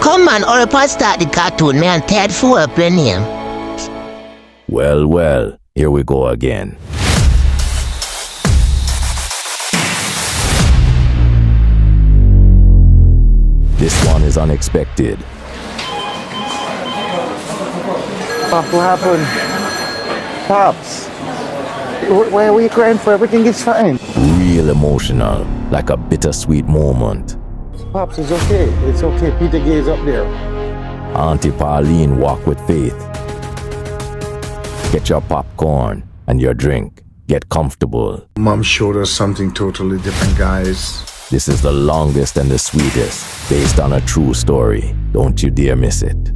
Come man, or if I start the cartoon, man, Ted for up your name. Well, here we go again. This one is unexpected. Pop, what happened? Pops, why are we crying for? Everything is fine. Real emotional, like a bittersweet moment. Pops, it's okay. It's okay. Peter Gay is up there. Auntie Pauline walk with faith. Get your popcorn and your drink. Get comfortable. Mom showed us something totally different, guys. This is the longest and the sweetest, based on a true story. Don't you dare miss it.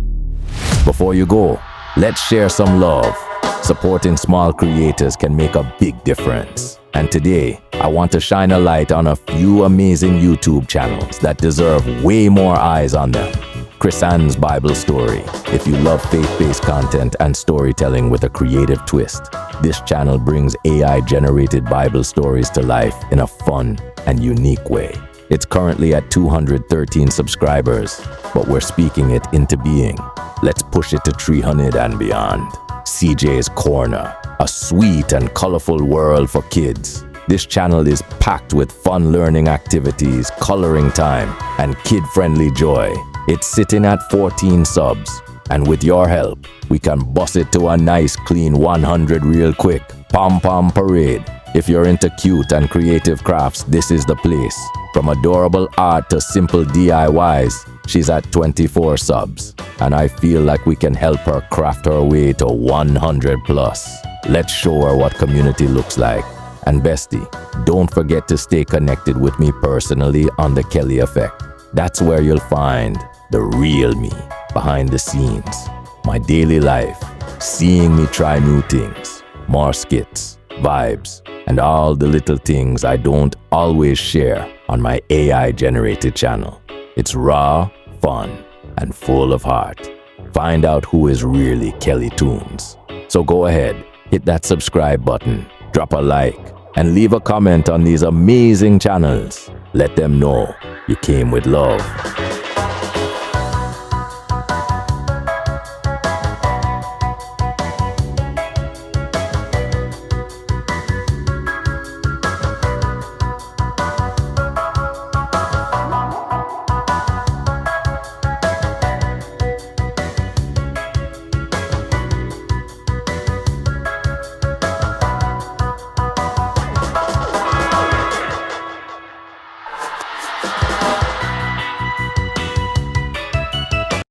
Before you go, let's share some love. Supporting small creators can make a big difference. And today, I want to shine a light on a few amazing YouTube channels that deserve way more eyes on them. Chris Ann's Bible Story. If you love faith-based content and storytelling with a creative twist, this channel brings AI-generated Bible stories to life in a fun and unique way. It's currently at 213 subscribers, but we're speaking it into being. Let's push it to 300 and beyond. CJ's Corner, a sweet and colorful world for kids. This channel is packed with fun learning activities, coloring time, and kid-friendly joy. It's sitting at 14 subs, and with your help, we can bust it to a nice clean 100 real quick. Pom Pom Parade. If you're into cute and creative crafts, this is the place. From adorable art to simple DIYs, she's at 24 subs, and I feel like we can help her craft her way to 100 plus. Let's show her what community looks like. And bestie, don't forget to stay connected with me personally on The Kelly Effect. That's where you'll find the real me, behind the scenes, my daily life, seeing me try new things, more skits, vibes, and all the little things I don't always share on my AI-generated channel. It's raw, fun, and full of heart. Find out who is really Kelly Tunes. So go ahead, hit that subscribe button, drop a like, and leave a comment on these amazing channels. Let them know you came with love.